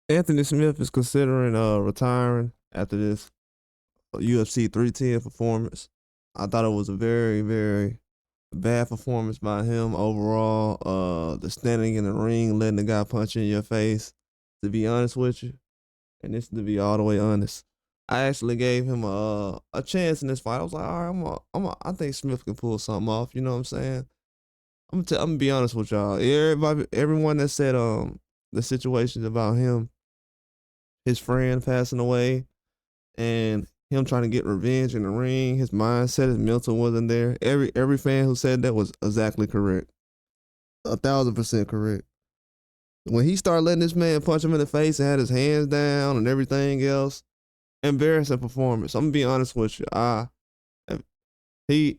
Anthony Smith is considering retiring after this UFC 310 performance. I thought it was a very, very bad performance by him overall. The standing in the ring, letting the guy punch you in your face. To be honest with you, and this to be all the way honest, I actually gave him a chance in this fight. I was like, all right, I think Smith can pull something off. You know what I'm saying? I'm gonna be honest with y'all. Everyone that said the situations about him, his friend passing away, and him trying to get revenge in the ring, his mindset, his mental wasn't there. Every fan who said that was exactly correct, 1,000% correct. When he started letting this man punch him in the face and had his hands down and everything else, embarrassing performance. I'm gonna be honest with you. He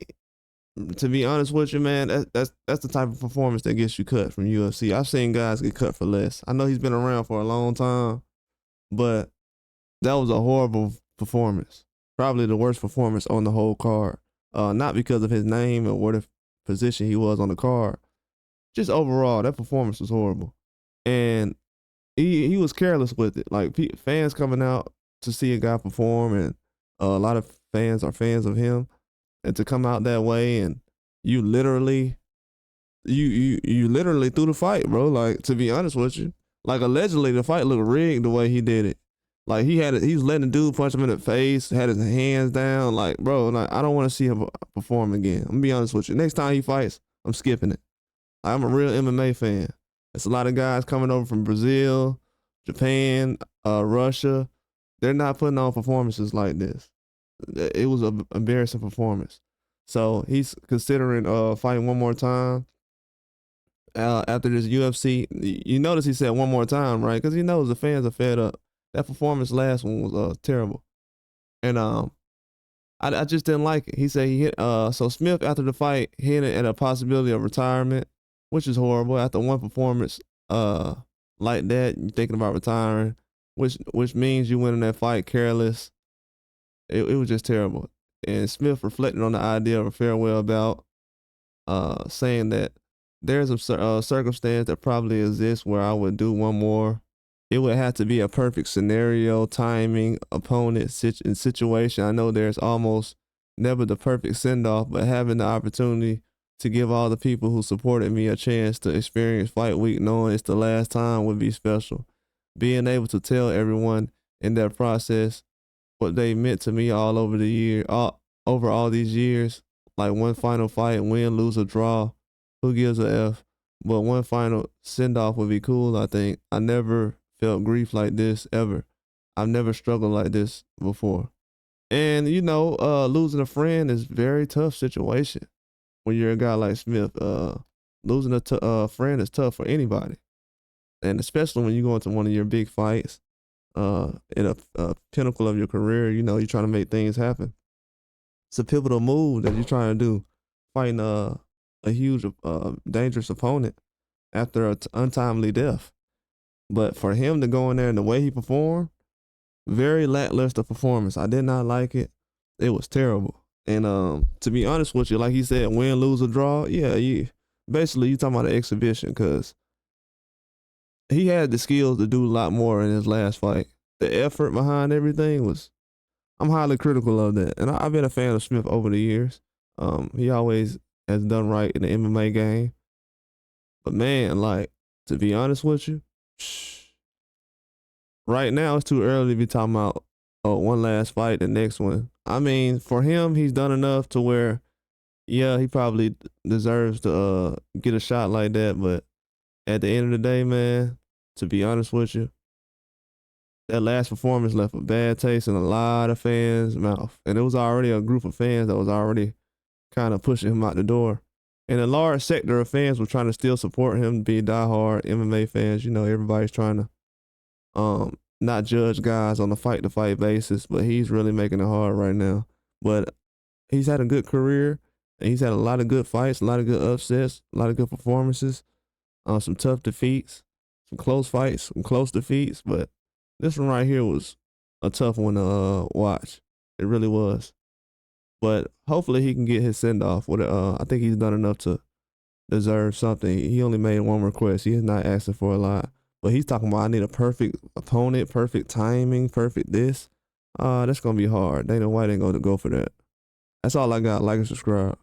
to be honest with you, man, that's the type of performance that gets you cut from UFC. I've seen guys get cut for less. I know he's been around for a long time, but that was a horrible performance. Probably the worst performance on the whole card. Not because of his name or what position he was on the card. Just overall, that performance was horrible, and he was careless with it. Like fans coming out to see a guy perform, and a lot of fans are fans of him, and to come out that way, and you literally, you literally threw the fight, bro. Like, to be honest with you, like, allegedly the fight looked rigged the way he did it. Like, he was letting the dude punch him in the face, had his hands down. Like, bro, like, I don't want to see him perform again. I'm gonna be honest with you. Next time he fights, I'm skipping it. I'm a real MMA fan. There's a lot of guys coming over from Brazil, Japan, Russia. They're not putting on performances like this. It was an embarrassing performance. So he's considering fighting one more time after this UFC. You notice he said one more time, right? Because he knows the fans are fed up. That performance last one was terrible, and I just didn't like it. He said he hit so Smith after the fight hinted at a possibility of retirement, which is horrible. After one performance like that, you're thinking about retiring, which means you went in that fight careless. It was just terrible. And Smith reflected on the idea of a farewell bout, saying that there's a circumstance that probably exists where I would do one more. It would have to be a perfect scenario, timing, opponent, and situation. I know there's almost never the perfect send off, but having the opportunity to give all the people who supported me a chance to experience fight week, knowing it's the last time, would be special. Being able to tell everyone in that process what they meant to me all over the year, over all these years, like one final fight, win, lose, or draw, who gives a F? But one final send off would be cool, I think. I never felt grief like this ever. I've never struggled like this before. And losing a friend is a very tough situation. When you're a guy like Smith, losing a friend is tough for anybody, and especially when you go into one of your big fights, in a pinnacle of your career. You're trying to make things happen. It's a pivotal move that you're trying to do, fighting a huge, dangerous opponent after an untimely death. But for him to go in there and the way he performed, very lackluster performance. I did not like it. It was terrible. And to be honest with you, like he said, win, lose, or draw, yeah, basically you talking about an exhibition, because he had the skills to do a lot more in his last fight. The effort behind everything was, I'm highly critical of that. And I've been a fan of Smith over the years. He always has done right in the MMA game. But man, like, to be honest with you, right now it's too early to be talking about one last fight, the next one. I mean, for him, he's done enough to where, yeah, he probably deserves to get a shot like that. But at the end of the day, man, to be honest with you, that last performance left a bad taste in a lot of fans' mouth. And it was already a group of fans that was already kind of pushing him out the door. And a large sector of fans were trying to still support him, be diehard MMA fans. Everybody's trying to not judge guys on a fight to fight basis, but he's really making it hard right now. But he's had a good career, and he's had a lot of good fights, a lot of good upsets, a lot of good performances, some tough defeats, some close fights, some close defeats. But this one right here was a tough one to watch. It really was. But hopefully he can get his send off. I think he's done enough to deserve something. He only made one request. He is not asking for a lot. But he's talking about I need a perfect opponent, perfect timing, perfect this. That's gonna be hard. Dana White ain't gonna go for that. That's all I got. Like and subscribe.